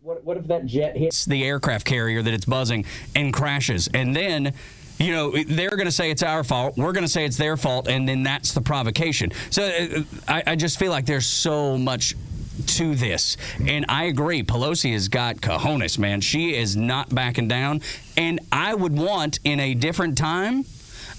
What if that jet hits the aircraft carrier that it's buzzing and crashes? And then, they're going to say it's our fault. We're going to say it's their fault. And then that's the provocation. So I just feel like there's so much to this. And I agree. Pelosi has got cojones, man. She is not backing down. And I would want, in a different time,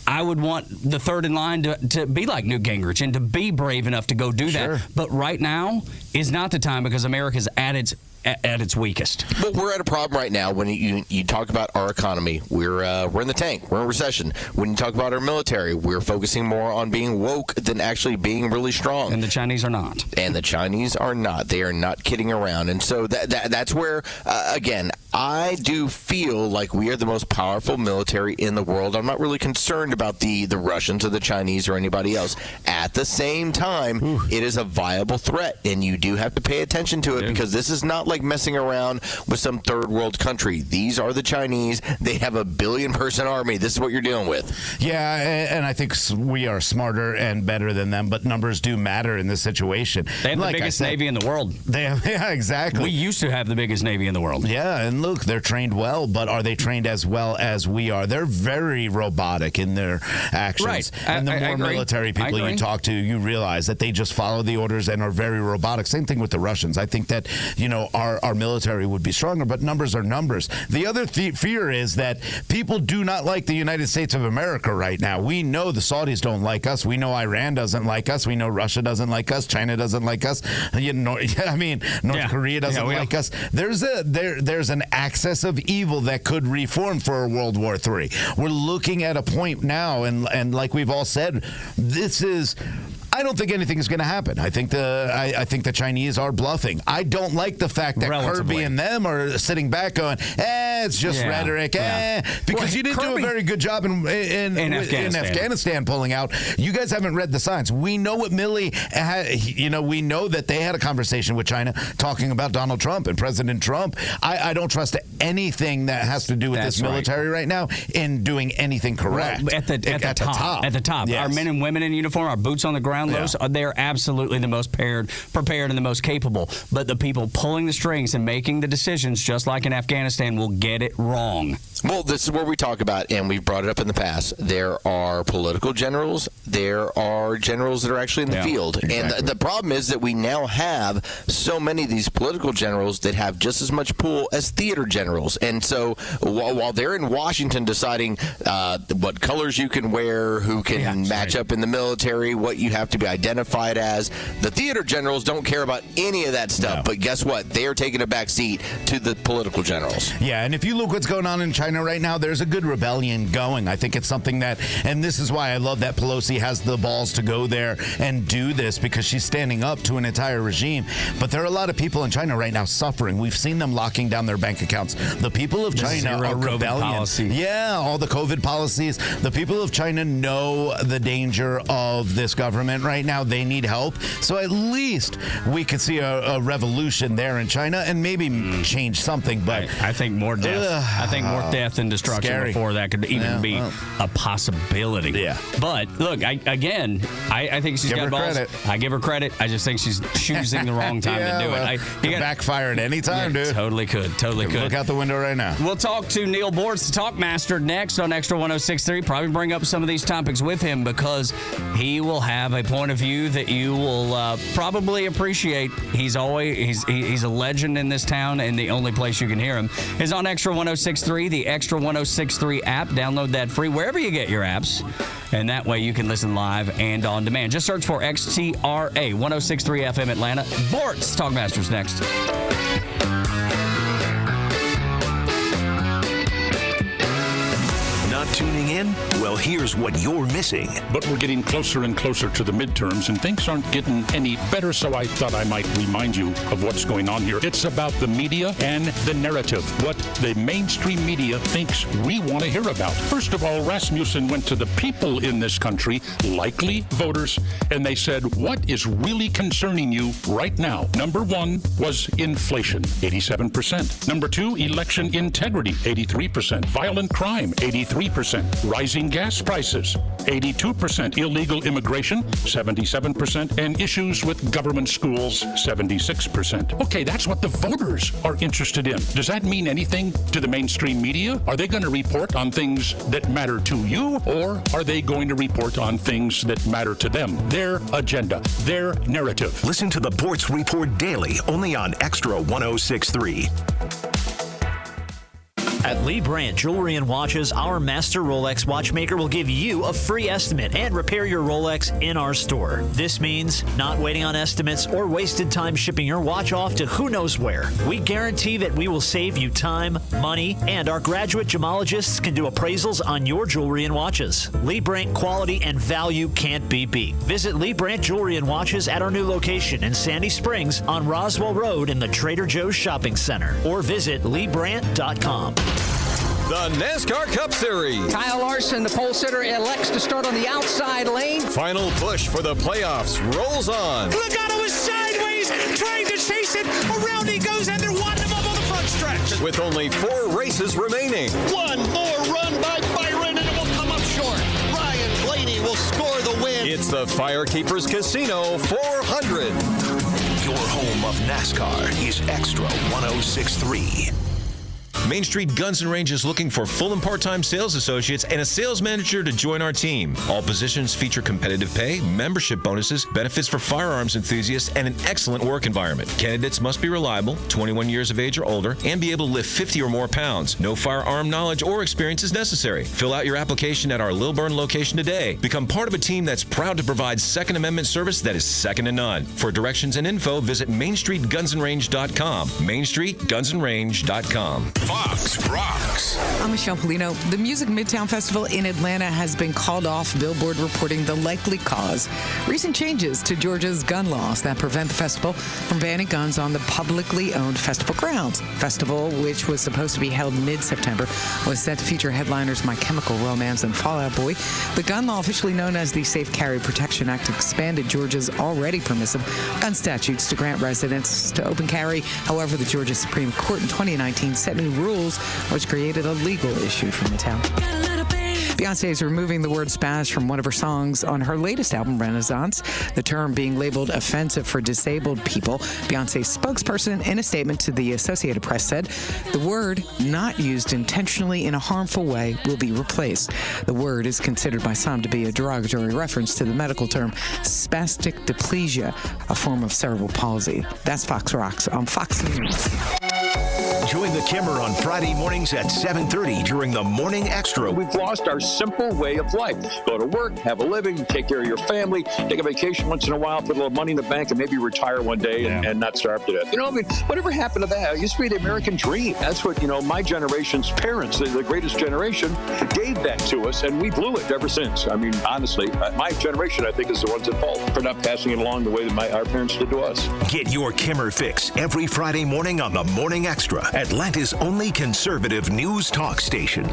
I would want the third in line to be like Newt Gingrich and to be brave enough to go do that. But right now is not the time because America's at its weakest. But we're at a problem right now when you talk about our economy. We're in the tank. We're in recession. When you talk about our military, we're focusing more on being woke than actually being really strong. And the Chinese are not. And the Chinese are not. They are not kidding around. And so that's where, again, I do feel like we are the most powerful military in the world. I'm not really concerned about the Russians or the Chinese or anybody else. At the same time, it is a viable threat, and you do have to pay attention to it because this is not like messing around with some third world country. These are the Chinese. They have a 1 billion-person army. This is what you're dealing with. Yeah, and I think we are smarter and better than them, but numbers do matter in this situation. They have the biggest navy in the world. Yeah, exactly. We used to have the biggest navy in the world. Yeah, and look, they're trained well, but are they trained as well as we are? They're very robotic in their actions. Right. And the more military people you talk to, you realize that they just follow the orders and are very robotic. Same thing with the Russians. I think that, our military would be stronger, but numbers are numbers. The other fear is that people do not like the United States of America right now. We know the Saudis don't like us. We know Iran doesn't like us. We know Russia doesn't like us. China doesn't like us. North Korea doesn't like us. There's an axis of evil that could reform for a World War III. We're looking at a point now, and like we've all said, I don't think anything is going to happen. I think the Chinese are bluffing. I don't like the fact that Kirby and them are sitting back going, it's just rhetoric, because you didn't do a very good job in Afghanistan pulling out. You guys haven't read the signs. We know what Milley had, we know that they had a conversation with China talking about Donald Trump and President Trump. I don't trust anything that has to do with this military right now in doing anything correct. Well, at the top. Yes. Our men and women in uniform, our boots on the ground, they're absolutely the most prepared and the most capable. But the people pulling the strings and making the decisions, just like in Afghanistan, will get it wrong. Well, this is where we talk about, and we've brought it up in the past, there are political generals, there are generals that are actually in the field. Exactly. And the problem is that we now have so many of these political generals that have just as much pull as theater generals. And so while they're in Washington deciding what colors you can wear, who can match up in the military, what you have to be identified as, the theater generals don't care about any of that stuff. No. But guess what? They are taking a back seat to the political generals. Yeah, and if you look what's going on in China right now, there's a good rebellion going. I think it's something that, and this is why I love that Pelosi has the balls to go there and do this, because she's standing up to an entire regime. But there are a lot of people in China right now suffering. We've seen them locking down their bank accounts. The people of China are rebellion. Yeah, all the COVID policies. The people of China know the danger of this government right now. They need help. So at least we could see a revolution there in China and maybe change something. But I think more death. I think more death and destruction before that could even be a possibility. Yeah. But look, I think she's got balls. Credit. I give her credit. I just think she's choosing the wrong time to do it. Could backfire at any time, dude. Totally could. Look out the window right now. We'll talk to Neil Bortz, the Talkmaster, next on Xtra 106.3. Probably bring up some of these topics with him because he will have a point of view that you will probably appreciate. He's a legend in this town, and the only place you can hear him is on Xtra 106.3, the Xtra 106.3 app. Download that free wherever you get your apps, and that way you can listen live and on demand. Just search for XTRA 106.3 FM Atlanta. Bortz, Talkmaster's next. Tuning in? Well, here's what you're missing. But we're getting closer and closer to the midterms, and things aren't getting any better, so I thought I might remind you of what's going on here. It's about the media and the narrative, what the mainstream media thinks we want to hear about. First of all, Rasmussen went to the people in this country, likely voters, and they said, what is really concerning you right now? Number one was inflation, 87%. Number two, election integrity, 83%. Violent crime, 83%. 22%. Rising gas prices, 82%. Illegal immigration, 77%. And issues with government schools, 76%. Okay, that's what the voters are interested in. Does that mean anything to the mainstream media? Are they going to report on things that matter to you, or are they going to report on things that matter to them? Their agenda, their narrative. Listen to the Ports Report daily, only on Xtra 106.3. At Lee Brandt Jewelry and Watches, our master Rolex watchmaker will give you a free estimate and repair your Rolex in our store. This means not waiting on estimates or wasted time shipping your watch off to who knows where. We guarantee that we will save you time, money, and our graduate gemologists can do appraisals on your jewelry and watches. Lee Brandt quality and value can't be beat. Visit Lee Brandt Jewelry and Watches at our new location in Sandy Springs on Roswell Road in the Trader Joe's Shopping Center, or visit LeeBrandt.com. The NASCAR Cup Series. Kyle Larson, the pole sitter, elects to start on the outside lane. Final push for the playoffs rolls on. Logano is sideways, trying to chase it. Around he goes, and they're winding him up on the front stretch. With only 4 races remaining. One more run by Byron, and it will come up short. Ryan Blaney will score the win. It's the Firekeepers Casino 400. Your home of NASCAR is Xtra 106.3. Main Street Guns and Range is looking for full and part-time sales associates and a sales manager to join our team. All positions feature competitive pay, membership bonuses, benefits for firearms enthusiasts, and an excellent work environment. Candidates must be reliable, 21 years of age or older, and be able to lift 50 or more pounds. No firearm knowledge or experience is necessary. Fill out your application at our Lilburn location today. Become part of a team that's proud to provide Second Amendment service that is second to none. For directions and info, visit MainStreetGunsandRange.com. MainStreetGunsandRange.com. Fox Rocks. I'm Michelle Polino. The Music Midtown Festival in Atlanta has been called off, Billboard reporting the likely cause: recent changes to Georgia's gun laws that prevent the festival from banning guns on the publicly owned festival grounds. Festival, which was supposed to be held mid-September, was set to feature headliners My Chemical Romance and Fall Out Boy. The gun law, officially known as the Safe Carry Protection Act, expanded Georgia's already permissive gun statutes to grant residents to open carry. However, the Georgia Supreme Court in 2019 set new rules which created a legal issue for Midtown. Beyonce is removing the word Spanish from one of her songs on her latest album, Renaissance, the term being labeled offensive for disabled people. Beyonce's spokesperson, in a statement to the Associated Press, said the word, not used intentionally in a harmful way, will be replaced. The word is considered by some to be a derogatory reference to the medical term spastic diplegia, a form of cerebral palsy. That's Fox Rocks on Fox News. Join the Kimmer on Friday mornings at 7:30 during the Morning Extra. We've lost our simple way of life. Go to work, have a living, take care of your family, take a vacation once in a while, put a little money in the bank, and maybe retire one day and not starve to death. You know, I mean, whatever happened to that? It used to be the American dream. That's what, my generation's parents, the greatest generation, gave that to us, and we blew it ever since. I mean, honestly, my generation, I think, is the ones at fault for not passing it along the way that our parents did to us. Get your Kimmer fix every Friday morning on the Morning Extra, Atlanta's only conservative news talk station.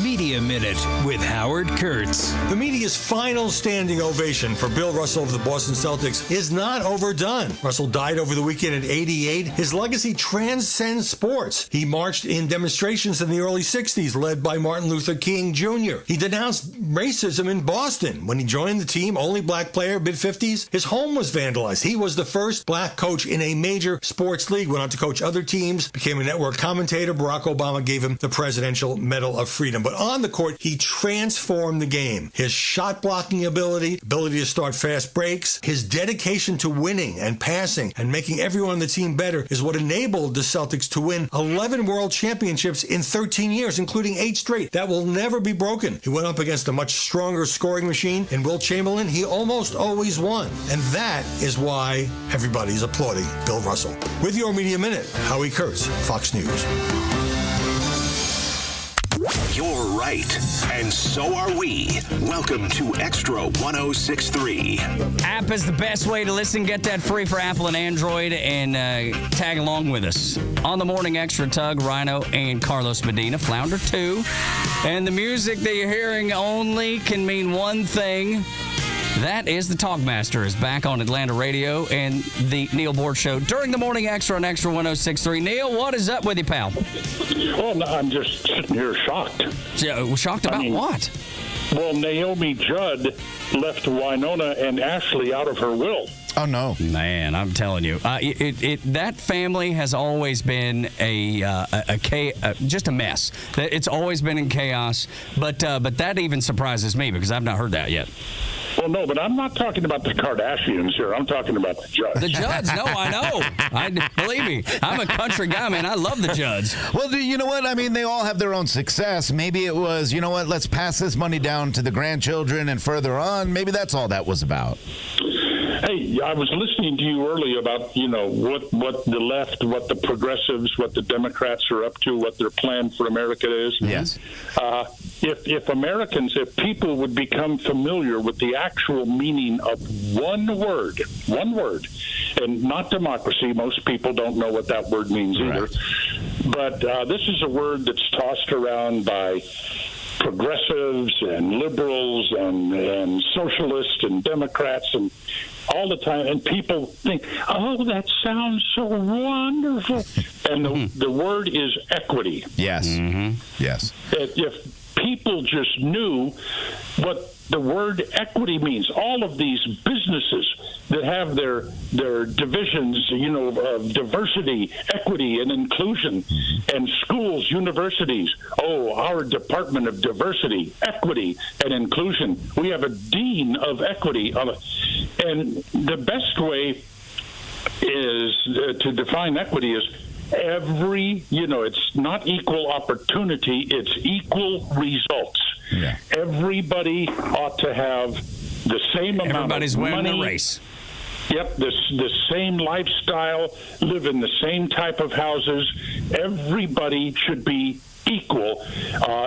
Media Minute with Howard Kurtz. The media's final standing ovation for Bill Russell of the Boston Celtics is not overdone. Russell died over the weekend at 88. His legacy transcends sports. He marched in demonstrations in the early 60s led by Martin Luther King Jr. He denounced racism in Boston. When he joined the team, only black player, mid-50s, his home was vandalized. He was the first black coach in a major sports league, went on to coach other teams, became a network commentator. Barack Obama gave him the Presidential Medal of Freedom. But on the court, he transformed the game. His shot blocking ability to start fast breaks, his dedication to winning and passing and making everyone on the team better is what enabled the Celtics to win 11 world championships in 13 years, including 8 straight. That will never be broken. He went up against a much stronger scoring machine in Wilt Chamberlain. He almost always won. And that is why everybody's applauding Bill Russell. With your Media Minute, Howie Kurtz, Fox News. You're right, and so are we. Welcome to Xtra 106.3. App is the best way to listen. Get that free for Apple and Android, and tag along with us. On the Morning Extra, Tug, Rhino, and Carlos Medina, Flounder 2. And the music that you're hearing only can mean one thing. That is the Talkmaster is back on Atlanta radio and the Neil Board Show during the morning extra on Xtra 106.3. Neil, what is up with you, pal? Well, no, I'm just sitting here shocked. Shocked about what? Well, Naomi Judd left Winona and Ashley out of her will. Oh, no. Man, I'm telling you. That family has always been just a mess. It's always been in chaos. But that even surprises me because I've not heard that yet. Well, no, but I'm not talking about the Kardashians here. I'm talking about the Judds. The Judds? No, I know. Believe me, I'm a country guy, man. I love the Judds. Well, you know what? I mean, they all have their own success. Maybe it was, you know what, let's pass this money down to the grandchildren and further on. Maybe that's all that was about. Hey, I was listening to you earlier about, what the left, what the progressives, what the Democrats are up to, what their plan for America is. Yes. If people would become familiar with the actual meaning of one word, and not democracy, most people don't know what that word means either. But this is a word that's tossed around by progressives and liberals and socialists and Democrats and all the time, and people think, oh, that sounds so wonderful. And the word is equity. Yes. Mm-hmm. Yes. If people just knew what the word equity means, all of these businesses that have their divisions, of diversity, equity, and inclusion, and schools, universities. Oh, our Department of Diversity, Equity, and Inclusion. We have a dean of equity, and the best way is to define equity is it's not equal opportunity, it's equal results. Yeah. Everybody ought to have the same amount Everybody's of money. winning the race. Yep, the same lifestyle, live in the same type of houses. Everybody should be equal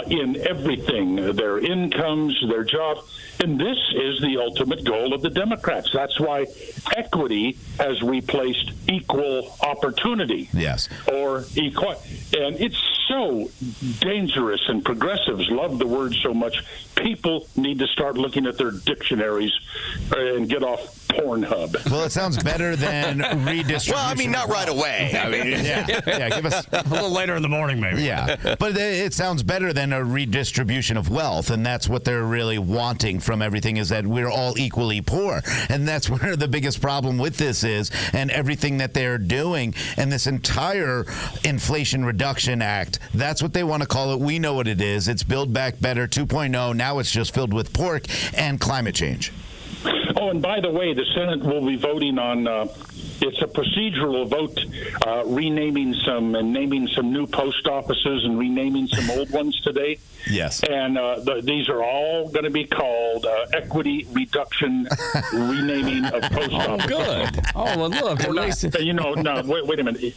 in everything, their incomes, their jobs. And this is the ultimate goal of the Democrats. That's why equity has replaced equal opportunity. Yes. Or equal. And it's so dangerous, and progressives love the word so much. People need to start looking at their dictionaries and get off Pornhub. Well, it sounds better than redistribution. Well, I mean, not right away. I mean, yeah, give us a little later in the morning, maybe. Yeah, but it sounds better than a redistribution of wealth, and that's what they're really wanting from everything, is that we're all equally poor. And that's where the biggest problem with this is, and everything that they're doing, and this entire Inflation Reduction Act, that's what they want to call it. We know what it is. It's Build Back Better 2.0. Now it's just filled with pork and climate change. Oh, and by the way, the Senate will be voting on, it's a procedural vote, renaming some and naming some new post offices and renaming some old ones today. Yes. And these are all going to be called Equity Reduction Renaming of Post Offices. Good. Oh, well, look. At least... wait a minute.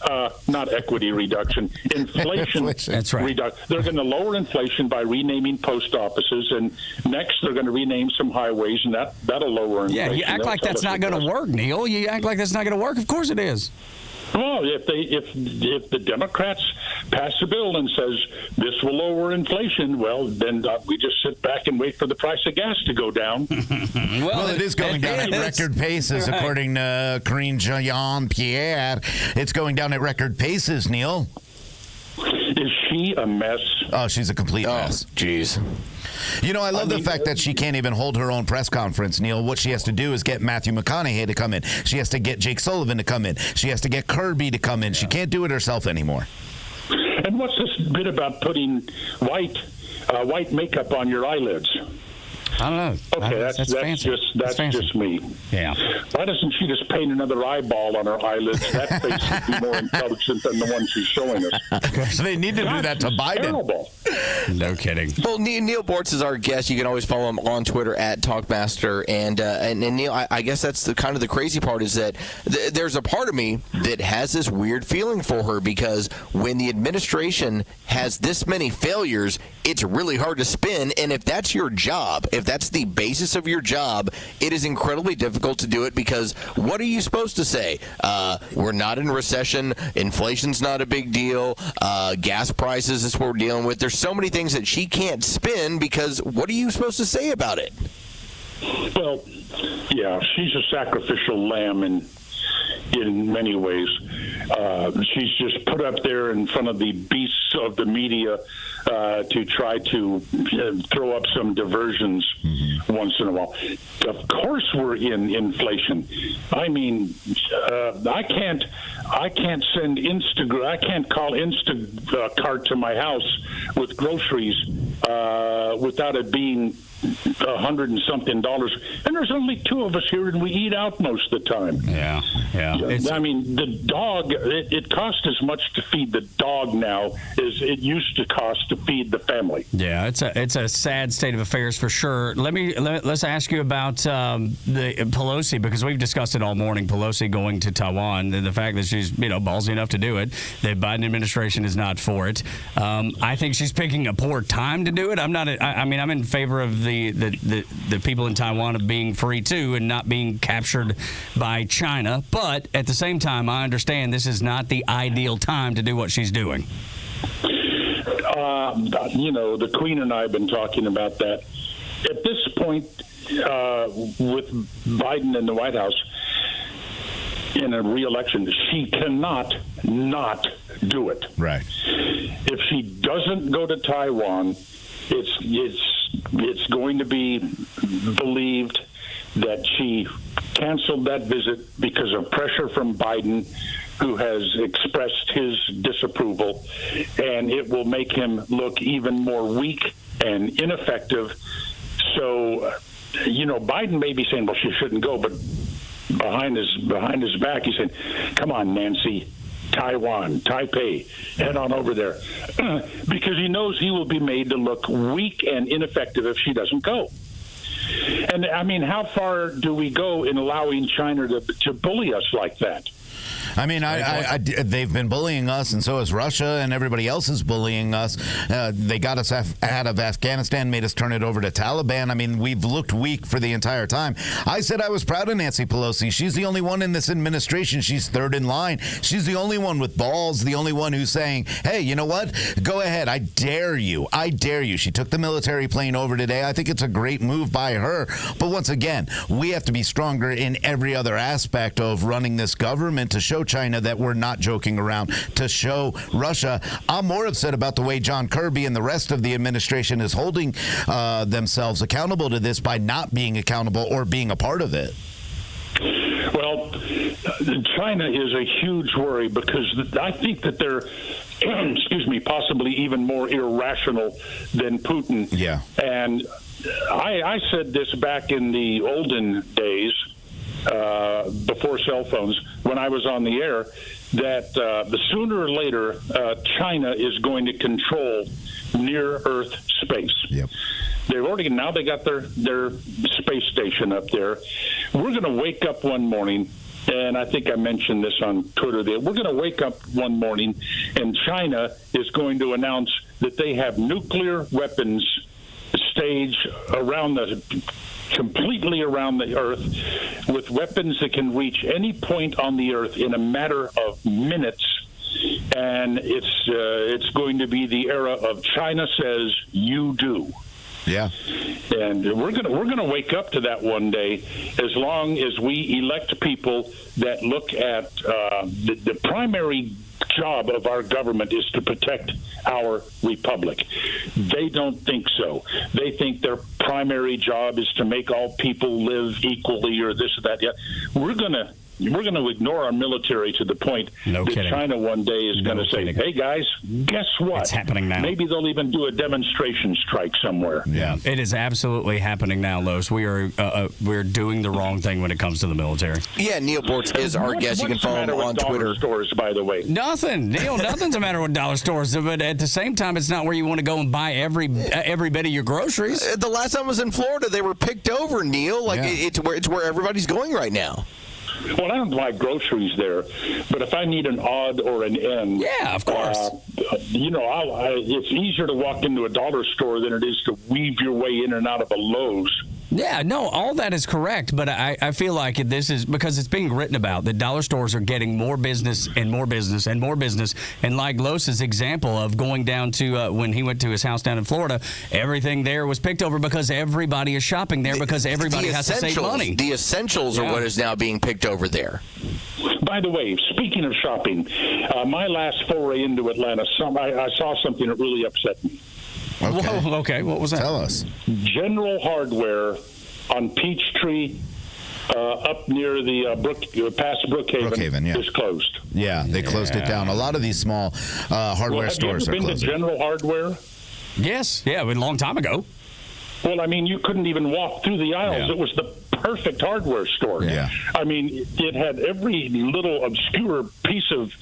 Not equity reduction. Inflation. That's right. They're going to lower inflation by renaming post offices, and next they're going to rename some highways, and that'll lower inflation. Yeah, you act like that's not going to work, Neil. You act like that's not going to work. Of course it is. Well, if the Democrats pass a bill and says this will lower inflation, well, then we just sit back and wait for the price of gas to go down. well, it is going down at record paces, right. According to Karine Jean-Pierre. It's going down at record paces, Neil. Is she a mess? Oh, she's a complete mess. Jeez. I love the fact that she can't even hold her own press conference, Neil. What she has to do is get Matthew McConaughey to come in. She has to get Jake Sullivan to come in. She has to get Kirby to come in. She can't do it herself anymore. And what's this bit about putting white makeup on your eyelids? I don't know. Okay, that's fancy. Just me. Yeah. Why doesn't she just paint another eyeball on her eyelids? That face would be more intelligent than the one she's showing us. They need to do that to Biden. Terrible. No kidding. Well, Neil Bortz is our guest. You can always follow him on Twitter at Talkmaster. And Neil, I guess that's the kind of the crazy part is that there's a part of me that has this weird feeling for her, because when the administration has this many failures, it's really hard to spin. And if that's your job, if that's the basis of your job, it is incredibly difficult to do it, because what are you supposed to say? We're not in recession. Inflation's not a big deal. Gas prices is what we're dealing with. There's so many things that she can't spin, because what are you supposed to say about it? Well, yeah, she's a sacrificial lamb in many ways. She's just put up there in front of the beasts of the media to try to throw up some diversions once in a while. Of course, we're in inflation. I mean, I can't send I can't call Instacart to my house with groceries without it being $100 and something, and there's only two of us here, and we eat out most of the time. Yeah. I mean, the dog. It costs as much to feed the dog now as it used to cost to feed the family. Yeah, it's a sad state of affairs for sure. Let's ask you about the Pelosi, because we've discussed it all morning. Pelosi going to Taiwan, and the fact that she's ballsy enough to do it. The Biden administration is not for it. I think she's picking a poor time to do it. I'm in favor of the people in Taiwan of being free too and not being captured by China. But at the same time, I understand this is not the ideal time to do what she's doing. The Queen and I have been talking about that. At this point, with Biden in the White House in a re-election, she cannot not do it. Right. If she doesn't go to Taiwan, it's going to be believed that she canceled that visit because of pressure from Biden, who has expressed his disapproval, and it will make him look even more weak and ineffective. So, Biden may be saying, well, she shouldn't go, but behind his back, he's saying, come on, Nancy, Taiwan, Taipei, head on over there, because he knows he will be made to look weak and ineffective if she doesn't go. And I mean, how far do we go in allowing China to bully us like that? I mean, they've been bullying us, and so is Russia, and everybody else is bullying us. They got us out of Afghanistan, made us turn it over to Taliban. I mean, we've looked weak for the entire time. I said I was proud of Nancy Pelosi. She's the only one in this administration. She's third in line. She's the only one with balls, the only one who's saying, hey, you know what? Go ahead. I dare you. I dare you. She took the military plane over today. I think it's a great move by her. But once again, we have to be stronger in every other aspect of running this government to show China that we're not joking around, to show Russia. I'm more upset about the way John Kirby and the rest of the administration is holding themselves accountable to this by not being accountable or being a part of it. Well, China is a huge worry because I think that they're, possibly even more irrational than Putin. Yeah. And I said this back in the olden days, before cell phones, when I was on the air, that the sooner or later China is going to control near-Earth space. Yep. They got their space station up there. We're going to wake up one morning, and I think I mentioned this on Twitter, that we're going to wake up one morning and China is going to announce that they have nuclear weapons staged completely around the Earth, with weapons that can reach any point on the Earth in a matter of minutes. And it's going to be the era of China says you do. Yeah. And we're gonna wake up to that one day, as long as we elect people that look at the primary job of our government is to protect our republic. They don't think so. They think their primary job is to make all people live equally, or this or that. Yeah, we're gonna ignore our military to the point that China one day is going to say, hey, guys, guess what? It's happening now. Maybe they'll even do a demonstration strike somewhere. Yeah, it is absolutely happening now, Los. We're doing the wrong thing when it comes to the military. Yeah, Neil Bortz is our guest. You can follow him on Twitter. Stores, by the way. Nothing, Neil. Nothing's the matter with dollar stores. But at the same time, it's not where you want to go and buy every bit of your groceries. The last time I was in Florida, they were picked over, Neil. It's where everybody's going right now. Well, I don't buy groceries there, but if I need an odd or an end, yeah, of course. It's easier to walk into a dollar store than it is to weave your way in and out of a Lowe's. Yeah, no, all that is correct, but I feel like this is because it's being written about that dollar stores are getting more business and more business and more business. And like Los's example of going down to when he went to his house down in Florida, everything there was picked over because everybody is shopping there because everybody has to save money. The essentials are what is now being picked over there. By the way, speaking of shopping, my last foray into Atlanta, I saw something that really upset me. Okay. Whoa, okay, what was that? Tell us. General Hardware on Peachtree up near the past Brookhaven is closed. Yeah, they closed it down. A lot of these small hardware stores are closing. Have you ever been to General Hardware? Yes. Yeah, a long time ago. Well, I mean, you couldn't even walk through the aisles. Yeah. It was the perfect hardware store. Yeah. I mean, it had every little obscure piece of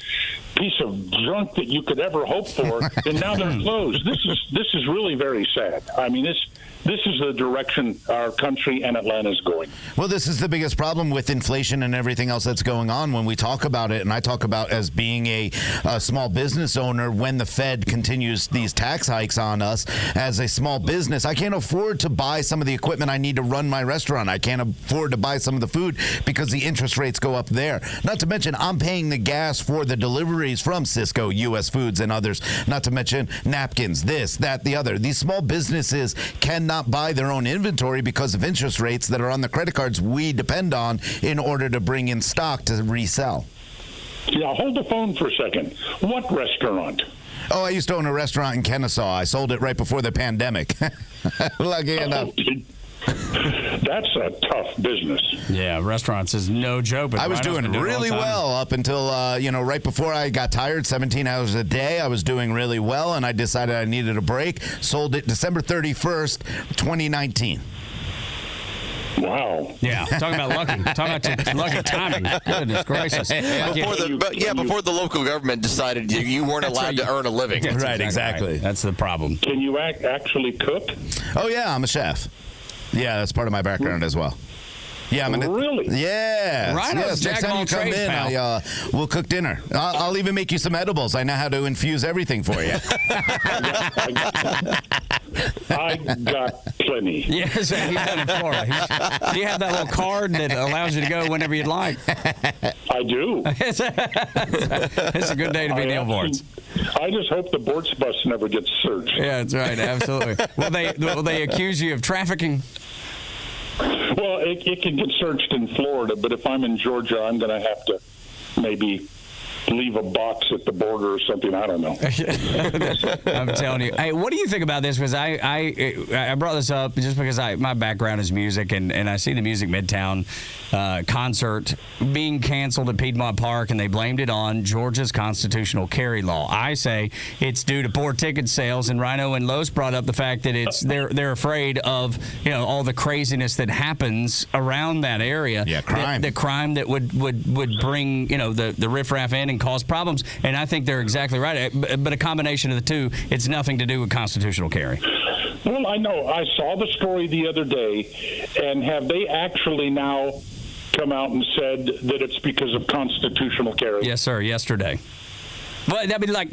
junk that you could ever hope for, and now they're closed. This is really very sad. I mean, this is the direction our country and Atlanta is going. Well, this is the biggest problem with inflation and everything else that's going on when we talk about it, and I talk about as being a small business owner when the Fed continues these tax hikes on us. As a small business, I can't afford to buy some of the equipment I need to run my restaurant. I can't afford to buy some of the food because the interest rates go up there. Not to mention, I'm paying the gas for the deliveries from Cisco, U.S. Foods, and others. Not to mention napkins, this, that, the other. These small businesses cannot buy their own inventory because of interest rates that are on the credit cards we depend on in order to bring in stock to resell. Yeah, hold the phone for a second. What restaurant? Oh, I used to own a restaurant in Kennesaw. I sold it right before the pandemic. Lucky enough. That's a tough business. Yeah, restaurants is no joke. But I was doing really well up until, right before I got tired, 17 hours a day. I was doing really well, and I decided I needed a break. Sold it December 31st, 2019. Wow. Yeah, talking about lucky. Talking about lucky timing. Goodness gracious. Before the local government decided you weren't allowed to earn a living. Right, exactly. That's the problem. Can you actually cook? Oh, yeah, I'm a chef. Yeah, that's part of my background as well. Yeah, really? Yeah. Rhino's Next time you come trades, in, we'll cook dinner. I'll even make you some edibles. I know how to infuse everything for you. I got plenty. Yes, he's done in Florida. Do you have that little card that allows you to go whenever you'd like? I do. It's a good day to be Neil Bortz. I just hope the Bortz bus never gets searched. Yeah, that's right. Absolutely. Will they accuse you of trafficking? Well, it can get searched in Florida, but if I'm in Georgia, I'm going to have to maybe leave a box at the border or something. I don't know. I'm telling you. Hey, what do you think about this? Because I brought this up just because my background is music, and I see the Music Midtown concert being canceled at Piedmont Park, and they blamed it on Georgia's constitutional carry law. I say it's due to poor ticket sales, and Rhino and Los brought up the fact that they're afraid of all the craziness that happens around that area. Yeah, crime. The crime that would bring the riffraff in and cause problems, and I think they're exactly right. But a combination of the two, it's nothing to do with constitutional carry. Well, I know. I saw the story the other day, and have they actually now come out and said that it's because of constitutional carry? Yes, sir. Yesterday. Well, I mean, like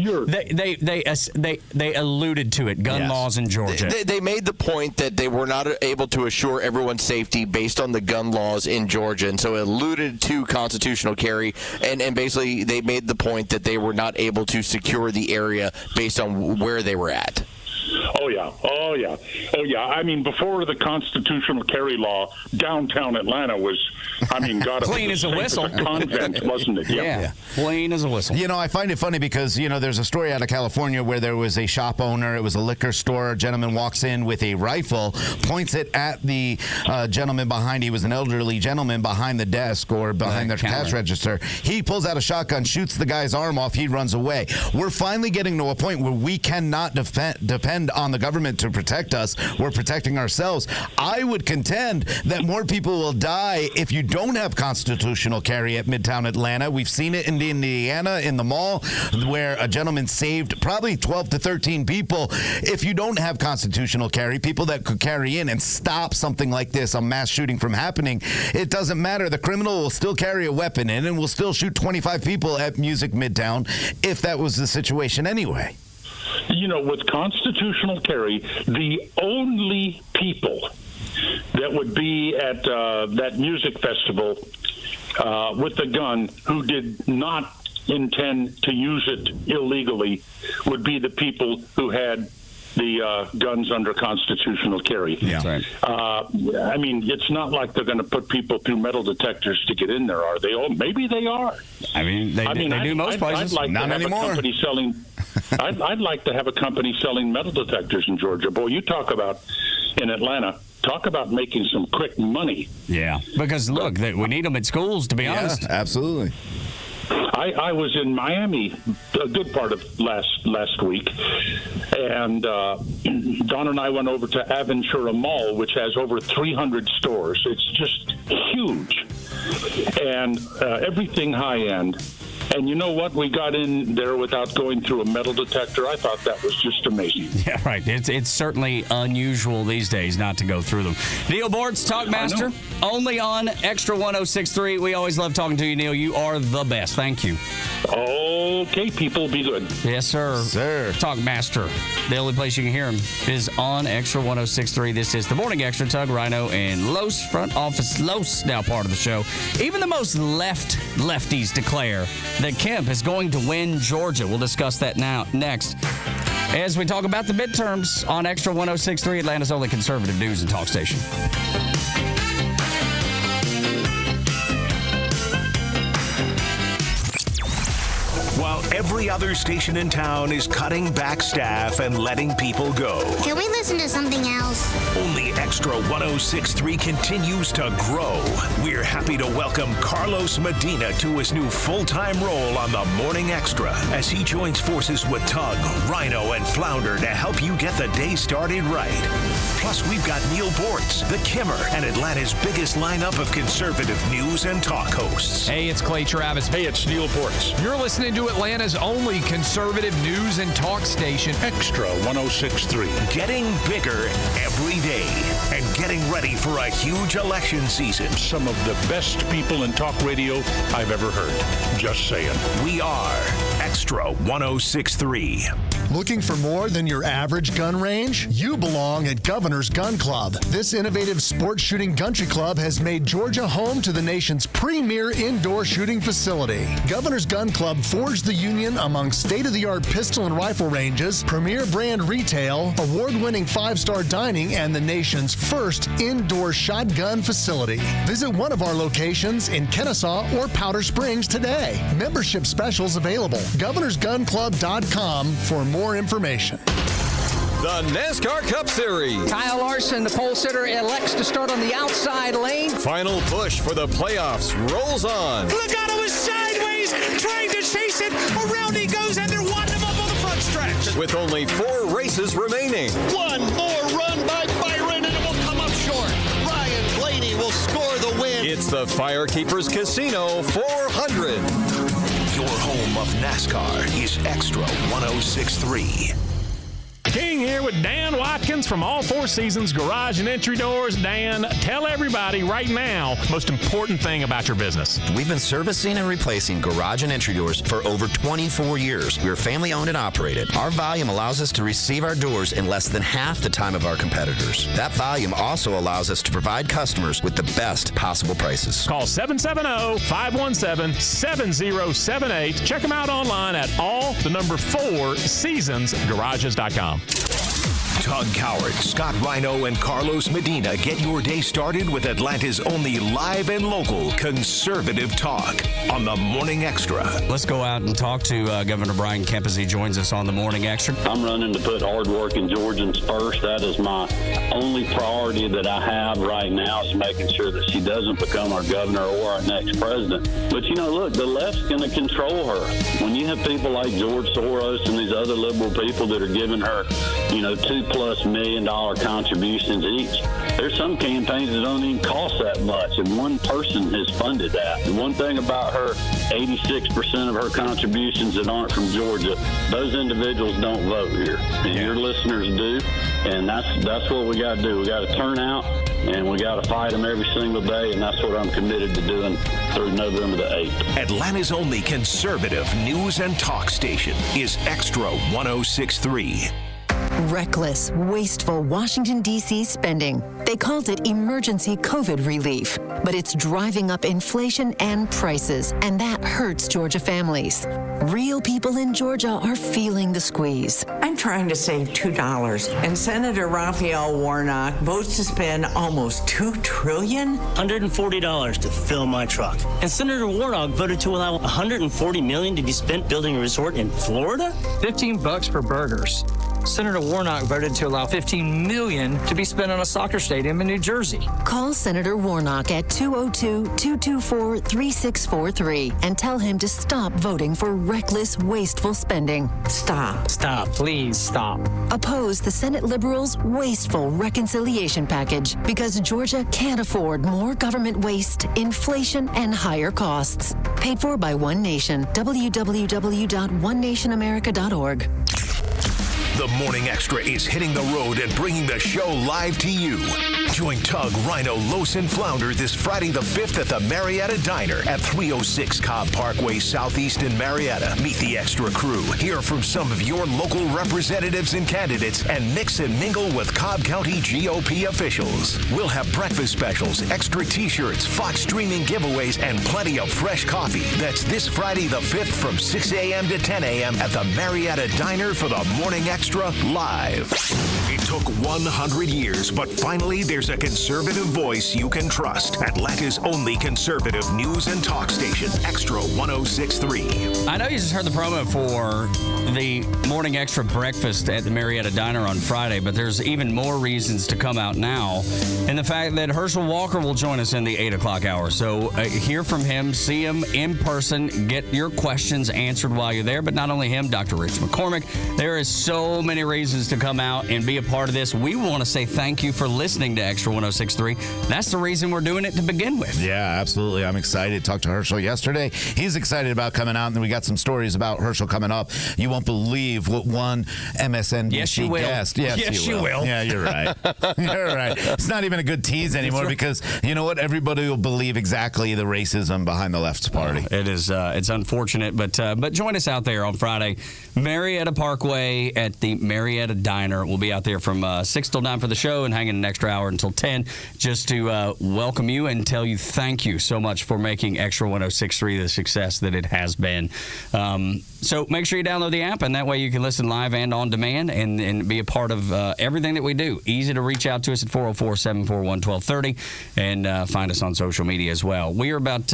they alluded to it. Gun laws in Georgia. They made the point that they were not able to assure everyone's safety based on the gun laws in Georgia, and so it alluded to constitutional carry. And basically, they made the point that they were not able to secure the area based on where they were at. Oh yeah. I mean, before the constitutional carry law, downtown Atlanta was, God, clean as a whistle. As a convent, wasn't it? Yeah, clean as a whistle. I find it funny because there's a story out of California where there was a shop owner. It was a liquor store. A gentleman walks in with a rifle, points it at the gentleman behind. He was an elderly gentleman behind the desk or behind the cash register. He pulls out a shotgun, shoots the guy's arm off. He runs away. We're finally getting to a point where we cannot depend on the government to protect us. We're protecting ourselves. I would contend that more people will die if you don't have constitutional carry at Midtown Atlanta. We've seen it in Indiana in the mall where a gentleman saved probably 12 to 13 people. If you don't have constitutional carry, people that could carry in and stop something like this, a mass shooting from happening, it doesn't matter. The criminal will still carry a weapon in and will still shoot 25 people at Music Midtown if that was the situation anyway. With constitutional carry, the only people that would be at that music festival with a gun who did not intend to use it illegally would be the people who had the guns under constitutional carry. Yeah. That's right. I mean, it's not like they're going to put people through metal detectors to get in there, are they? Oh, maybe they are. I mean, they do most places. I'd like not to have anymore. A company selling. I'd like to have a company selling metal detectors in Georgia. Boy, you talk about in Atlanta. Talk about making some quick money. Yeah, because look, we need them at schools. To be honest, absolutely. I was in Miami a good part of last week, and Don and I went over to Aventura Mall, which has over 300 stores. It's just huge, and everything high end. And you know what? We got in there without going through a metal detector. I thought that was just amazing. Yeah, right. It's certainly unusual these days not to go through them. Neil Bortz, Talkmaster, only on Xtra 106.3. We always love talking to you, Neil. You are the best. Thank you. Okay, people, be good. Yes, sir. Sir. Talkmaster. The only place you can hear him is on Xtra 106.3. This is the Morning Extra. Tug, Rhino, and Los, front office Los, now part of the show. Even the most lefties declare that Kemp is going to win Georgia. We'll discuss that next as we talk about the midterms on Xtra 106.3, Atlanta's only conservative news and talk station. While every other station in town is cutting back staff and letting people go, can we listen to something else? only Xtra 106.3 continues to grow. We're happy to welcome Carlos Medina to his new full-time role on the Morning Extra as he joins forces with Tug, Rhino, and Flounder to help you get the day started right. Plus, we've got Neil Bortz, the Kimmer, and Atlanta's biggest lineup of conservative news and talk hosts. Hey, it's Clay Travis. Hey, it's Neil Bortz. You're listening to Atlanta's only conservative news and talk station, Xtra 106.3. Getting bigger every day and getting ready for a huge election season. Some of the best people in talk radio I've ever heard. Just saying. We are Xtra 106.3. Looking for more than your average gun range? You belong at Governor's Gun Club. This innovative sports shooting country club has made Georgia home to the nation's premier indoor shooting facility. Governor's Gun Club forged the union among state-of-the-art pistol and rifle ranges, premier brand retail, award-winning five-star dining, and the nation's first indoor shotgun facility. Visit one of our locations in Kennesaw or Powder Springs today. Membership specials available. Governor'sGunClub.com for more information. The NASCAR Cup Series. Kyle Larson, the pole sitter, elects to start on the outside lane. Final push for the playoffs rolls on. Logano is sideways, trying to chase it. Around he goes, and they're winding him up on the front stretch. With only 4 races remaining. One more run by Byron, and it will come up short. Ryan Blaney will score the win. It's the Firekeepers Casino 400. Your home of NASCAR is Xtra 106.3. King here with Dan Watkins from All Four Seasons Garage and Entry Doors. Dan, tell everybody right now the most important thing about your business. We've been servicing and replacing garage and entry doors for over 24 years. We're family owned and operated. Our volume allows us to receive our doors in less than half the time of our competitors. That volume also allows us to provide customers with the best possible prices. Call 770-517-7078. Check them out online at all4seasonsgarages.com. Tug Coward, Scott Rhino, and Carlos Medina get your day started with Atlanta's only live and local conservative talk on the Morning Extra. Let's go out and talk to Governor Brian Kemp as he joins us on the Morning Extra. I'm running to put hardworking Georgians first. That is my only priority that I have right now, is making sure that she doesn't become our governor or our next president. But, you know, look, the left's going to control her. When you have people like George Soros and these other liberal people that are giving her, you know, $2+ million contributions each, there's some campaigns that don't even cost that much, and one person has funded that. And one thing about her, 86% of her contributions that aren't from Georgia, those individuals don't vote here, and your listeners do, and that's what we got to do. We got to turn out, and we got to fight them every single day, and that's what I'm committed to doing through November the 8th. Atlanta's only conservative news and talk station is Xtra 106.3. Reckless, wasteful Washington, D.C. spending. They called it emergency COVID relief, but it's driving up inflation and prices, and that hurts Georgia families. Real people in Georgia are feeling the squeeze. I'm trying to save $2, and Senator Raphael Warnock votes to spend almost $2 trillion? $140 to fill my truck. And Senator Warnock voted to allow $140 million to be spent building a resort in Florida? $15 for burgers. Senator Warnock voted to allow $15 million to be spent on a soccer stadium in New Jersey. Call Senator Warnock at 202-224-3643 and tell him to stop voting for reckless, wasteful spending. Stop. Stop. Please stop. Oppose the Senate liberals' wasteful reconciliation package because Georgia can't afford more government waste, inflation, and higher costs. Paid for by One Nation. www.onenationamerica.org. The Morning Extra is hitting the road and bringing the show live to you. Join Tug, Rhino, Los, and Flounder this Friday the 5th at the Marietta Diner at 306 Cobb Parkway Southeast in Marietta. Meet the Extra crew, hear from some of your local representatives and candidates, and mix and mingle with Cobb County GOP officials. We'll have breakfast specials, extra t-shirts, Fox streaming giveaways, and plenty of fresh coffee. That's this Friday the 5th from 6 a.m. to 10 a.m. at the Marietta Diner for the Morning Extra live. It took 100 years, but finally there's a conservative voice you can trust. Atlanta's only conservative news and talk station, Xtra 106.3. I know you just heard the promo for the Morning Extra breakfast at the Marietta Diner on Friday, but there's even more reasons to come out now. And the fact that Herschel Walker will join us in the 8 o'clock hour. So hear from him, see him in person, get your questions answered while you're there. But not only him, Dr. Rich McCormick. There is so many reasons to come out and be a part of this. We want to say thank you for listening to Xtra 106.3. That's the reason we're doing it to begin with. Yeah, absolutely. I'm excited. Talked to Herschel yesterday. He's excited about coming out, and then we got some stories about Herschel coming up. You won't believe what one MSNBC guest. Yes, you will. Yeah, you're right. You're right. It's not even a good tease anymore because you know what? Everybody will believe exactly the racism behind the left's party. It is. It's unfortunate, but join us out there on Friday, Marietta Parkway at the Marietta Diner. We'll be out there from 6 till 9 for the show and hanging an extra hour until 10 just to welcome you and tell you thank you so much for making Xtra 106.3 the success that it has been. So make sure you download the app, and that way you can listen live and on demand and be a part of everything that we do. Easy to reach out to us at 404-741-1230 and find us on social media as well. We are about,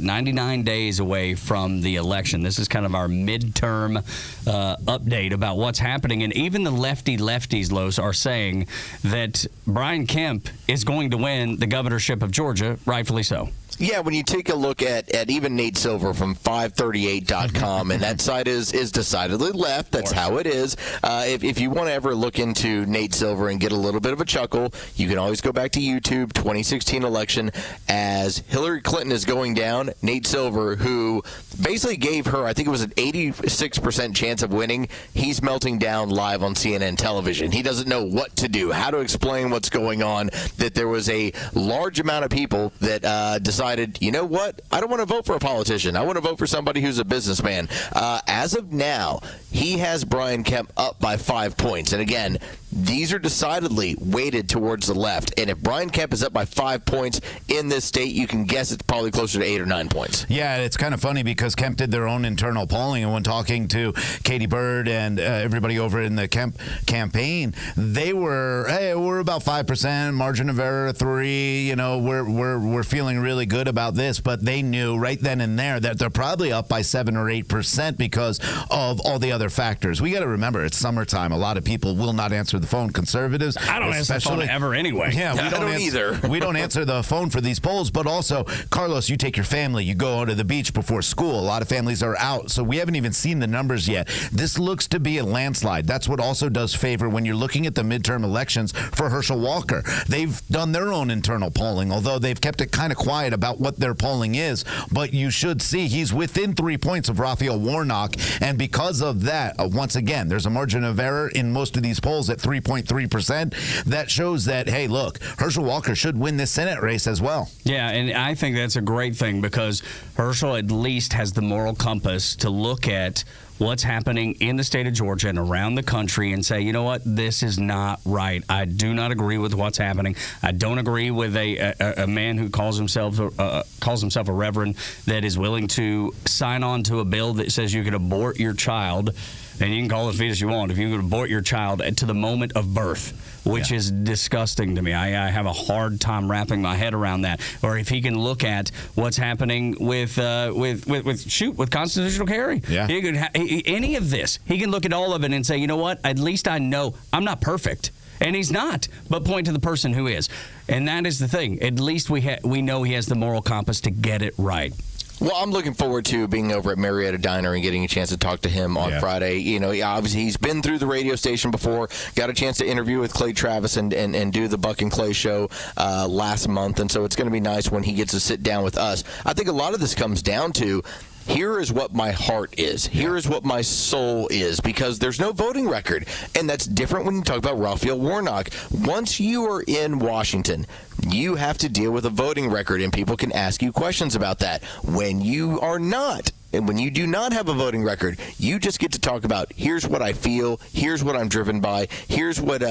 99 days away from the election. This is kind of our midterm update about what's happening. And even the lefties, Los, are saying that Brian Kemp is going to win the governorship of Georgia, rightfully so. Yeah, when you take a look at even Nate Silver from 538.com, and that site is decidedly left. That's how it is. If you want to ever look into Nate Silver and get a little bit of a chuckle, you can always go back to YouTube, 2016 election, as Hillary Clinton is going down. Nate Silver, who basically gave her, I think it was an 86% chance of winning, he's melting down live on CNN television. He doesn't know what to do, how to explain what's going on, that there was a large amount of people that decided, you know what, I don't want to vote for a politician. I want to vote for somebody who's a businessman. As of now, he has Brian Kemp up by 5 points. And again, these are decidedly weighted towards the left. And if Brian Kemp is up by 5 points in this state, you can guess it's probably closer to 8 or 9 points. Yeah, it's kind of funny because Kemp did their own internal polling, and when talking to Katie Bird and everybody over in the Kemp campaign, they were, hey, we're about 5%, margin of error 3. You know, we're feeling really good about this, but they knew right then and there that they're probably up by 7 or 8% because of all the other factors. We got to remember it's summertime. A lot of people will not answer the phone. Conservatives, I don't answer the phone ever anyway. Yeah, we don't either. We don't answer the phone for these polls, but also, Carlos, you take your family, you go to the beach before school. A lot of families are out, so we haven't even seen the numbers yet. This looks to be a landslide. That's what also does favor when you're looking at the midterm elections for Herschel Walker. They've done their own internal polling, although they've kept it kind of quiet about what their polling is, but you should see he's within 3 points of Raphael Warnock, and because of that, once again, there's a margin of error in most of these polls at 3.3%. That shows that, hey, look, Herschel Walker should win this Senate race as well. Yeah, and I think that's a great thing because Herschel at least has the moral compass to look at what's happening in the state of Georgia and around the country and say, you know what, this is not right. I do not agree with what's happening. I don't agree with a man who calls himself a reverend that is willing to sign on to a bill that says you can abort your child, and you can call it a fetus you want, if you can abort your child to the moment of birth, which is disgusting to me. I have a hard time wrapping my head around that. Or if he can look at what's happening with constitutional carry. Yeah. He could any of this. He can look at all of it and say, you know what, at least I know I'm not perfect. And he's not, but point to the person who is. And that is the thing. At least we know he has the moral compass to get it right. Well, I'm looking forward to being over at Marietta Diner and getting a chance to talk to him on Friday. You know, obviously he's been through the radio station before, got a chance to interview with Clay Travis and do the Buck and Clay show last month, and so it's going to be nice when he gets to sit down with us. I think a lot of this comes down to, here is what my heart is. Here is what my soul is, because there's no voting record. And that's different when you talk about Raphael Warnock. Once you are in Washington, you have to deal with a voting record, and people can ask you questions about that. When you are not, and when you do not have a voting record, you just get to talk about, here's what I feel, here's what I'm driven by, here's what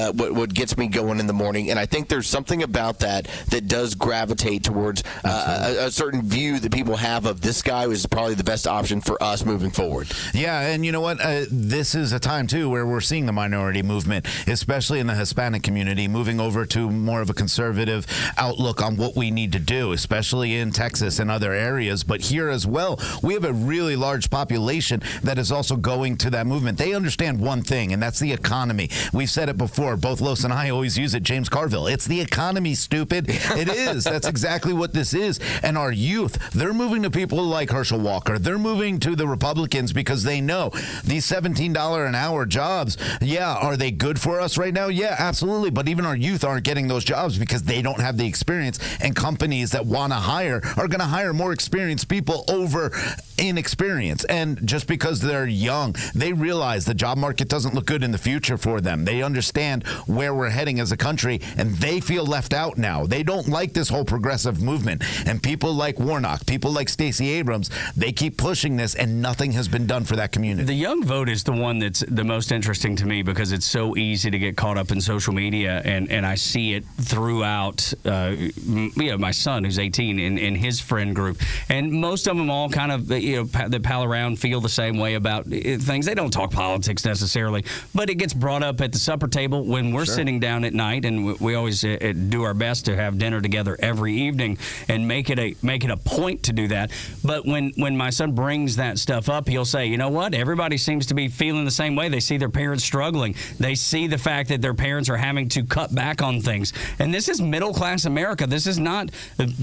gets me going in the morning. And I think there's something about that does gravitate towards a certain view that people have of this guy is probably the best option for us moving forward. Yeah, and you know what? This is a time, too, where we're seeing the minority movement, especially in the Hispanic community, moving over to more of a conservative outlook on what we need to do, especially in Texas and other areas. But here as well, we have a really large population that is also going to that movement. They understand one thing, and that's the economy. We've said it before. Both Los and I always use it. James Carville. It's the economy, stupid. It is. That's exactly what this is. And our youth, they're moving to people like Herschel Walker. They're moving to the Republicans because they know these $17 an hour jobs, are they good for us right now? Yeah, absolutely. But even our youth aren't getting those jobs because they don't have the experience, and companies that want to hire are going to hire more experienced people over inexperience. And just because they're young, they realize the job market doesn't look good in the future for them. They understand where we're heading as a country, and they feel left out now. They don't like this whole progressive movement. And people like Warnock, people like Stacey Abrams, they keep pushing this, and nothing has been done for that community. The young vote is the one that's the most interesting to me because it's so easy to get caught up in social media, and I see it throughout my son, who's 18, in his friend group. And most of them all kind of, that pal around feel the same way about things. They don't talk politics necessarily, but it gets brought up at the supper table when we're sitting down at night, and we always do our best to have dinner together every evening and make it a point to do that. But when my son brings that stuff up, he'll say, you know what? Everybody seems to be feeling the same way. They see their parents struggling. They see the fact that their parents are having to cut back on things. And this is middle-class America. This is not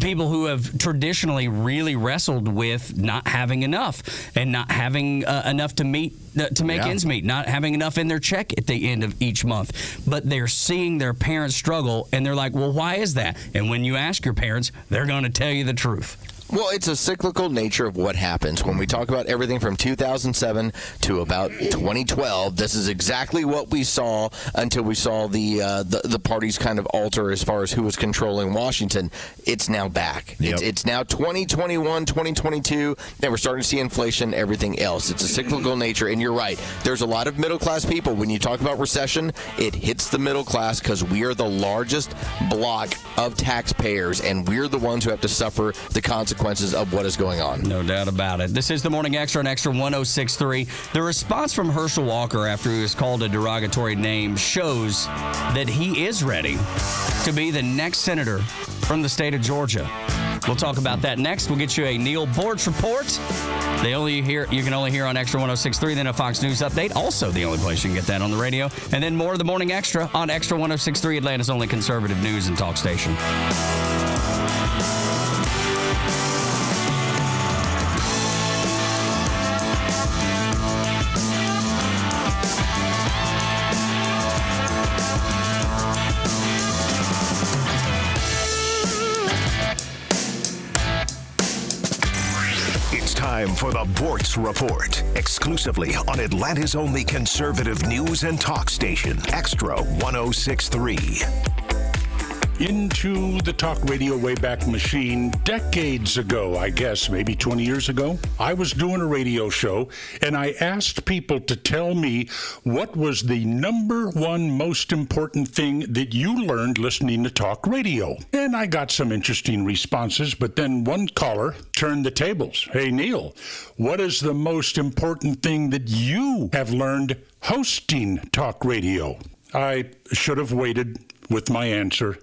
people who have traditionally really wrestled with not having enough and not having enough to make ends meet, not having enough in their check at the end of each month. But they're seeing their parents struggle, and they're like, well, why is that? And when you ask your parents, they're going to tell you the truth. Well, it's a cyclical nature of what happens. When we talk about everything from 2007 to about 2012, this is exactly what we saw until we saw the parties kind of alter as far as who was controlling Washington. It's now back. Yep. It's now 2021, 2022, and we're starting to see inflation, everything else. It's a cyclical nature, and you're right. There's a lot of middle-class people. When you talk about recession, it hits the middle class because we are the largest block of taxpayers, and we're the ones who have to suffer the consequences of what is going on. No doubt about it. This is the Morning Extra on Xtra 106.3. The response from Herschel Walker after he was called a derogatory name shows that he is ready to be the next senator from the state of Georgia. We'll talk about that next. We'll get you a Neil Bortz report. You can only hear on Xtra 106.3, then a Fox News update. Also the only place you can get that on the radio. And then more of the Morning Extra on Xtra 106.3, Atlanta's only conservative news and talk station. Time for the Bortz Report, exclusively on Atlanta's only conservative news and talk station, Xtra 106.3. into the talk radio Wayback Machine decades ago, I guess, maybe 20 years ago. I was doing a radio show, and I asked people to tell me what was the number one most important thing that you learned listening to talk radio. And I got some interesting responses, but then one caller turned the tables. Hey, Neil, what is the most important thing that you have learned hosting talk radio? I should have waited with my answer.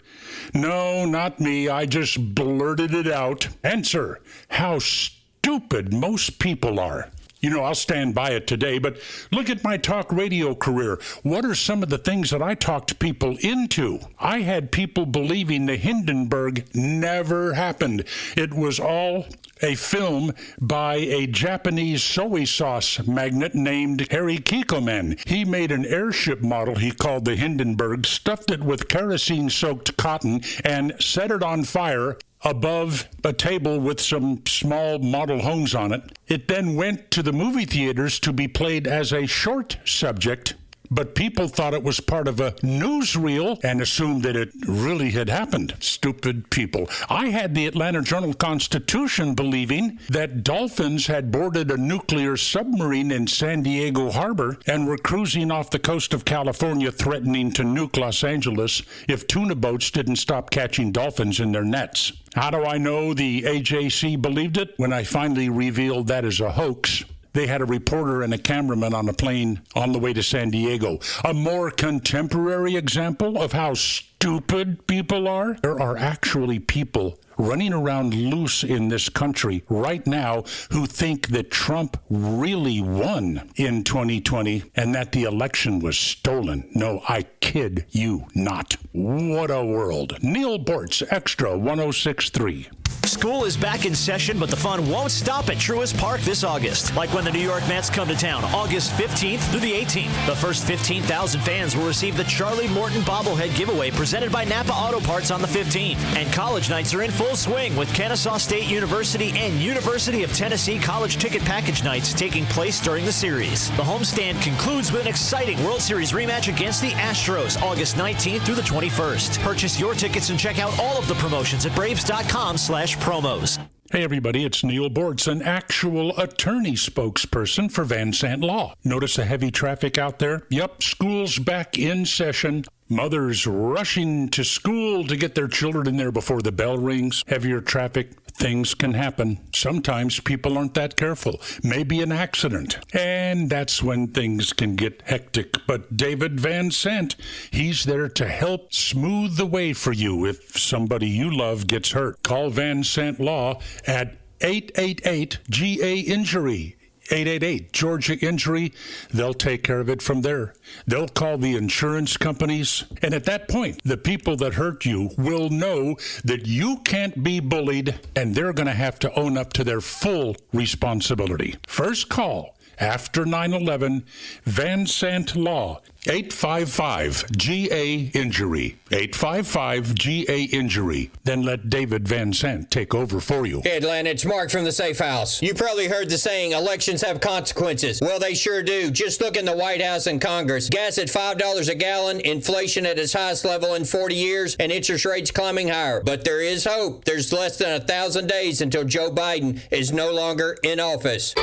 No, not me. I just blurted it out. Answer: how stupid most people are. You know, I'll stand by it today, but look at my talk radio career. What are some of the things that I talked people into? I had people believing the Hindenburg never happened. It was all a film by a Japanese soy sauce magnate named Harry Kikoman. He made an airship model he called the Hindenburg, stuffed it with kerosene-soaked cotton, and set it on fire above a table with some small model homes on it. It then went to the movie theaters to be played as a short subject, but people thought it was part of a newsreel and assumed that it really had happened. Stupid people. I had the Atlanta Journal-Constitution believing that dolphins had boarded a nuclear submarine in San Diego Harbor and were cruising off the coast of California, threatening to nuke Los Angeles if tuna boats didn't stop catching dolphins in their nets. How do I know the AJC believed it? When I finally revealed that as a hoax. They had a reporter and a cameraman on a plane on the way to San Diego. A more contemporary example of how stupid people are. There are actually people running around loose in this country right now who think that Trump really won in 2020 and that the election was stolen. No, I kid you not. What a world. Neil Bortz, Xtra 106.3. School is back in session, but the fun won't stop at Truist Park this August. Like when the New York Mets come to town, August 15th through the 18th. The first 15,000 fans will receive the Charlie Morton bobblehead giveaway presented by Napa Auto Parts on the 15th. And college nights are in full swing with Kennesaw State University and University of Tennessee college ticket package nights taking place during the series. The homestand concludes with an exciting World Series rematch against the Astros, August 19th through the 21st. Purchase your tickets and check out all of the promotions at braves.com/promos. Hey everybody, it's Neil Bortz, an actual attorney spokesperson for Van Sant Law. Notice the heavy traffic out there? Yep, school's back in session. Mothers rushing to school to get their children in there before the bell rings. Heavier traffic, things can happen. Sometimes people aren't that careful. Maybe an accident. And that's when things can get hectic. But David Van Sant, he's there to help smooth the way for you if somebody you love gets hurt. Call Van Sant Law at 888-GA-INJURY. 888 Georgia Injury. They'll take care of it from there. They'll call the insurance companies. And at that point, the people that hurt you will know that you can't be bullied, and they're going to have to own up to their full responsibility. First call after 9/11, Van Sant Law, 855-GA-INJURY. 855-GA-INJURY. Then let David Van Sant take over for you. Hey, Atlanta, it's Mark from the Safe House. You probably heard the saying, elections have consequences. Well, they sure do. Just look in the White House and Congress. Gas at $5 a gallon, inflation at its highest level in 40 years, and interest rates climbing higher. But there is hope. There's less than 1,000 days until Joe Biden is no longer in office.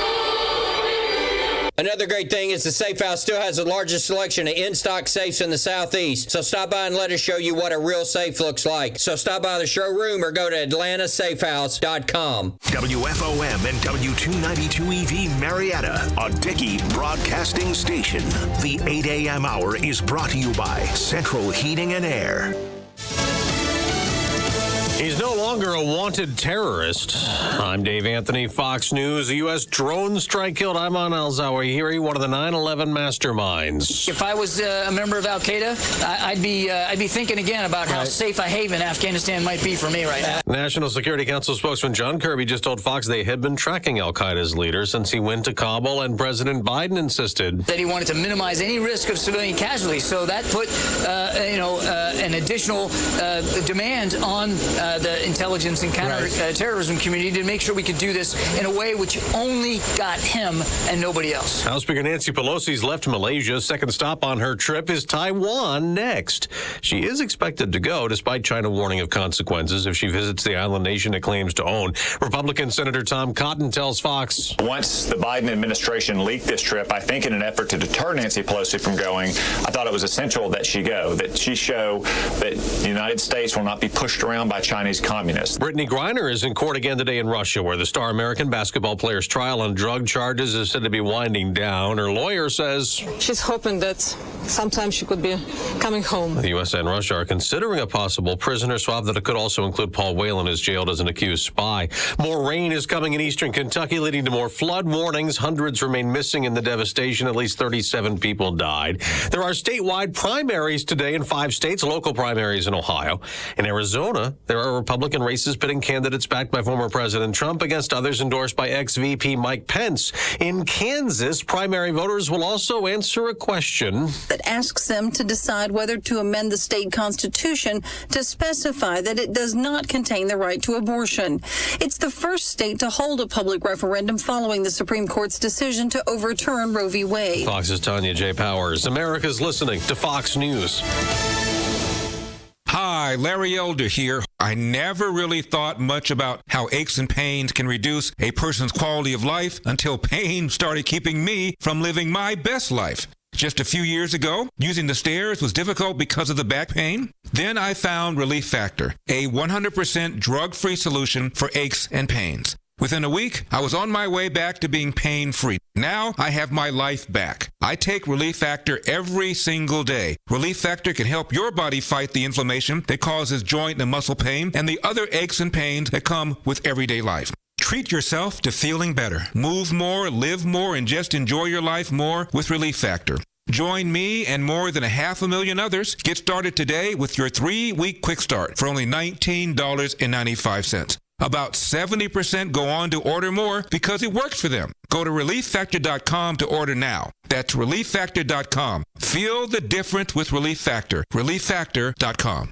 Another great thing is the Safe House still has the largest selection of in-stock safes in the Southeast. So stop by and let us show you what a real safe looks like. So stop by the showroom or go to atlantasafehouse.com. WFOM and W292EV Marietta, a Dickey broadcasting station. The 8 a.m. hour is brought to you by Central Heating and Air. He's no longer a wanted terrorist. I'm Dave Anthony, Fox News. A U.S. drone strike killed Ayman al-Zawahiri, one of the 9/11 masterminds. If I was a member of al-Qaeda, I'd be thinking again about how safe a haven Afghanistan might be for me right now. National Security Council spokesman John Kirby just told Fox they had been tracking al-Qaeda's leader since he went to Kabul, and President Biden insisted that he wanted to minimize any risk of civilian casualties. So that put, an additional demand on the intelligence and counterterrorism community to make sure we could do this in a way which only got him and nobody else. House Speaker Nancy Pelosi's left Malaysia. Second stop on her trip is Taiwan next. She is expected to go, despite China warning of consequences if she visits the island nation it claims to own. Republican Senator Tom Cotton tells Fox. Once the Biden administration leaked this trip, I think in an effort to deter Nancy Pelosi from going, I thought it was essential that she go, that she show that the United States will not be pushed around by Chinese communists. Brittany Griner is in court again today in Russia, where the star American basketball player's trial on drug charges is said to be winding down. Her lawyer says she's hoping that sometime she could be coming home. The U.S. and Russia are considering a possible prisoner swap that could also include Paul Whelan, as jailed as an accused spy. More rain is coming in eastern Kentucky, leading to more flood warnings. Hundreds remain missing in the devastation. At least 37 people died. There are statewide primaries today in 5 states, local primaries in Ohio. In Arizona, there are Republican races pitting candidates backed by former President Trump against others endorsed by ex-VP Mike Pence. In Kansas, primary voters will also answer a question that asks them to decide whether to amend the state constitution to specify that it does not contain the right to abortion. It's the first state to hold a public referendum following the Supreme Court's decision to overturn Roe v. Wade. Fox's Tanya J. Powers. America's listening to Fox News. Hi, Larry Elder here. I never really thought much about how aches and pains can reduce a person's quality of life until pain started keeping me from living my best life. Just a few years ago, using the stairs was difficult because of the back pain. Then I found Relief Factor, a 100% drug-free solution for aches and pains. Within a week, I was on my way back to being pain-free. Now I have my life back. I take Relief Factor every single day. Relief Factor can help your body fight the inflammation that causes joint and muscle pain and the other aches and pains that come with everyday life. Treat yourself to feeling better. Move more, live more, and just enjoy your life more with Relief Factor. Join me and more than 500,000 others. Get started today with your 3-week quick start for only $19.95. About 70% go on to order more because it works for them. Go to ReliefFactor.com to order now. That's ReliefFactor.com. Feel the difference with Relief Factor. ReliefFactor.com.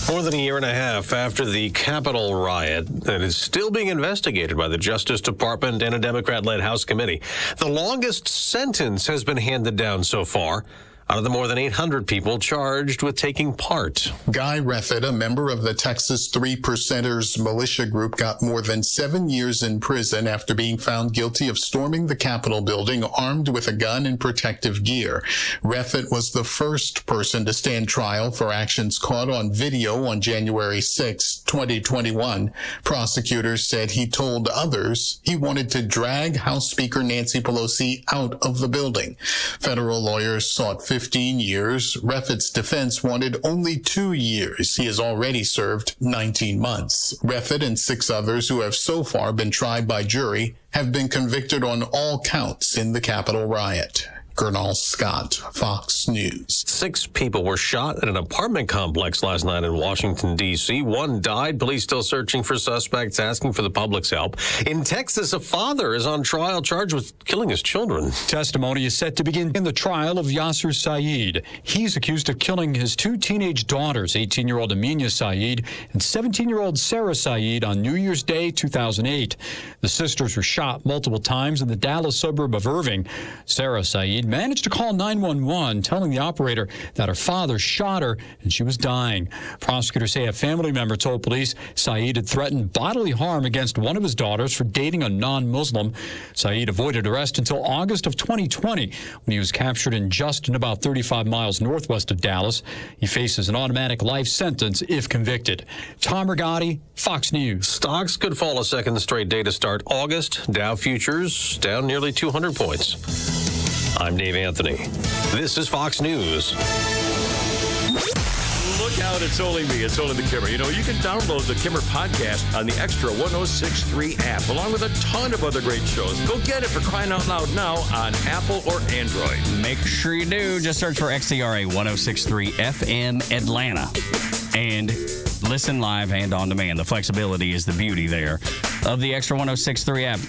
More than a year and a half after the Capitol riot that is still being investigated by the Justice Department and a Democrat-led House committee, the longest sentence has been handed down so far out of the more than 800 people charged with taking part. Guy Reffitt, a member of the Texas 3 Percenters militia group, got more than 7 years in prison after being found guilty of storming the Capitol building armed with a gun and protective gear. Reffitt was the first person to stand trial for actions caught on video on January 6, 2021. Prosecutors said he told others he wanted to drag House Speaker Nancy Pelosi out of the building. Federal lawyers sought 15 years. Reffitt's defense wanted only 2 years. He has already served 19 months. Reffitt and 6 others who have so far been tried by jury have been convicted on all counts in the Capitol riot. Gernal Scott, Fox News. 6 people were shot at an apartment complex last night in Washington, D.C. 1 died. Police still searching for suspects, asking for the public's help. In Texas, a father is on trial charged with killing his children. Testimony is set to begin in the trial of Yasser Saeed. He's accused of killing his 2 teenage daughters, 18-year-old Amina Saeed and 17-year-old Sarah Saeed, on New Year's Day 2008. The sisters were shot multiple times in the Dallas suburb of Irving. Sarah Saeed managed to call 911, telling the operator that her father shot her and she was dying. Prosecutors say a family member told police Saeed had threatened bodily harm against one of his daughters for dating a non-Muslim. Saeed avoided arrest until August of 2020 when he was captured in Justin, about 35 miles northwest of Dallas. He faces an automatic life sentence if convicted. Tom Rigotti, Fox News. Stocks could fall a second straight day to start August. Dow futures down nearly 200 points. I'm Dave Anthony. This is Fox News. Look out, it's only me. It's only the Kimmer. You know, you can download the Kimmer podcast on the Xtra 106.3 app, along with a ton of other great shows. Go get it, for crying out loud, now on Apple or Android. Make sure you do. Just search for XCRA 106.3 FM Atlanta. And listen live and on demand. The flexibility is the beauty there of the Xtra 106.3 app.